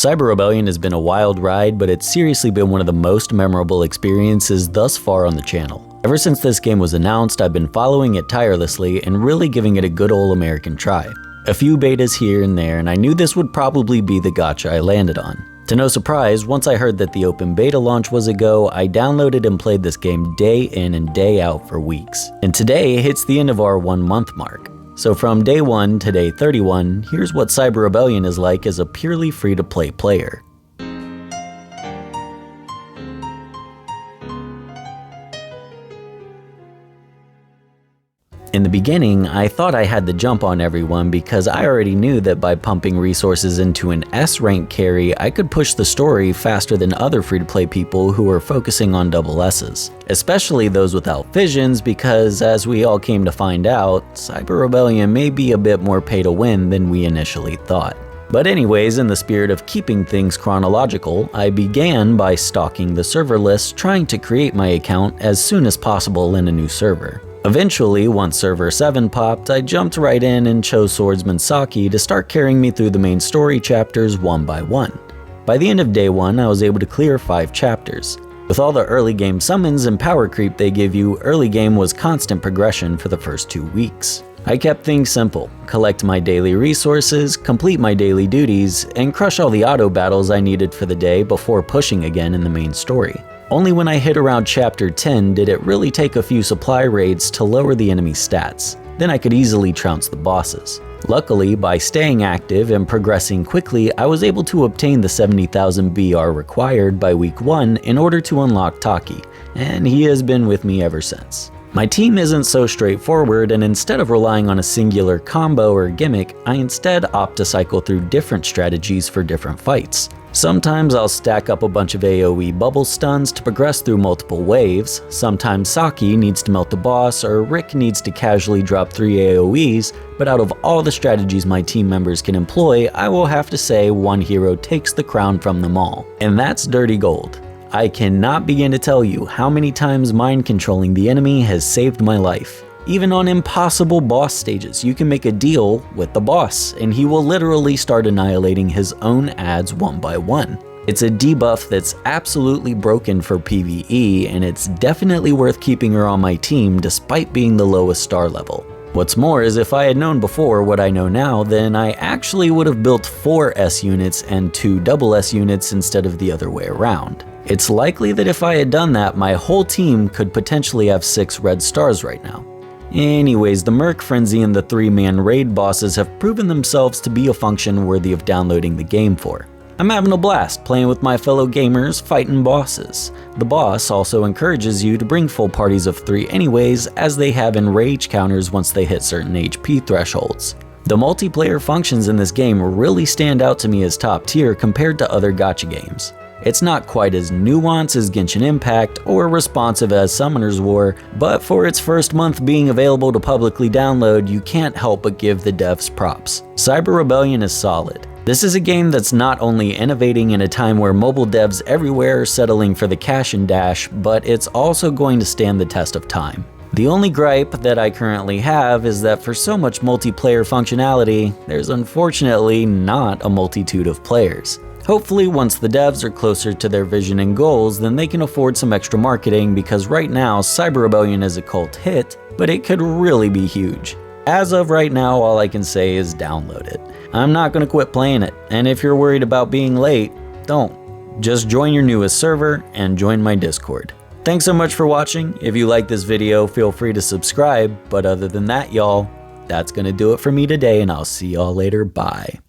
Cyber Rebellion has been a wild ride, but it's seriously been one of the most memorable experiences thus far on the channel. Ever since this game was announced, I've been following it tirelessly and really giving it a good old American try. A few betas here and there, and I knew this would probably be the gacha I landed on. To no surprise, once I heard that the open beta launch was a go, I downloaded and played this game day in and day out for weeks. And today hits the end of our 1 month mark. So from day 1 to day 31, here's what Cyber Rebellion is like as a purely free-to-play player. In the beginning, I thought I had the jump on everyone because I already knew that by pumping resources into an S rank carry, I could push the story faster than other free-to-play people who were focusing on double S's. Especially those without visions because, as we all came to find out, Cyber Rebellion may be a bit more pay to win than we initially thought. But anyways, in the spirit of keeping things chronological, I began by stalking the server list, trying to create my account as soon as possible in a new server. Eventually, once server 7 popped, I jumped right in and chose Swordsman Saki to start carrying me through the main story chapters one by one. By the end of day 1, I was able to clear 5 chapters. With all the early game summons and power creep they give you, early game was constant progression for the first 2 weeks. I kept things simple: collect my daily resources, complete my daily duties, and crush all the auto battles I needed for the day before pushing again in the main story. Only when I hit around chapter 10 did it really take a few supply raids to lower the enemy stats. Then I could easily trounce the bosses. Luckily, by staying active and progressing quickly, I was able to obtain the 70,000 BR required by week 1 in order to unlock Taki, and he has been with me ever since. My team isn't so straightforward, and instead of relying on a singular combo or gimmick, I instead opt to cycle through different strategies for different fights. Sometimes I'll stack up a bunch of AoE bubble stuns to progress through multiple waves, sometimes Saki needs to melt a boss, or Rick needs to casually drop 3 AoEs, but out of all the strategies my team members can employ, I will have to say one hero takes the crown from them all, and that's Dirty Gold. I cannot begin to tell you how many times mind controlling the enemy has saved my life. Even on impossible boss stages, you can make a deal with the boss, and he will literally start annihilating his own adds one by one. It's a debuff that's absolutely broken for PvE, and it's definitely worth keeping her on my team despite being the lowest star level. What's more is if I had known before what I know now, then I actually would have built 4 S units and 2 double S units instead of the other way around. It's likely that if I had done that, my whole team could potentially have 6 red stars right now. Anyways, the Merc Frenzy and the 3-man raid bosses have proven themselves to be a function worthy of downloading the game for. I'm having a blast playing with my fellow gamers, fighting bosses. The boss also encourages you to bring full parties of 3 anyways, as they have enrage counters once they hit certain HP thresholds. The multiplayer functions in this game really stand out to me as top tier compared to other gacha games. It's not quite as nuanced as Genshin Impact or responsive as Summoner's War, but for its first month being available to publicly download, you can't help but give the devs props. Cyber Rebellion is solid. This is a game that's not only innovating in a time where mobile devs everywhere are settling for the cash and dash, but it's also going to stand the test of time. The only gripe that I currently have is that for so much multiplayer functionality, there's unfortunately not a multitude of players. Hopefully once the devs are closer to their vision and goals, then they can afford some extra marketing, because right now Cyber Rebellion is a cult hit, but it could really be huge. As of right now, all I can say is download it. I'm not going to quit playing it, and if you're worried about being late, don't. Just join your newest server and join my Discord. Thanks so much for watching. If you like this video, feel free to subscribe, but other than that, y'all, that's going to do it for me today, and I'll see y'all later. Bye.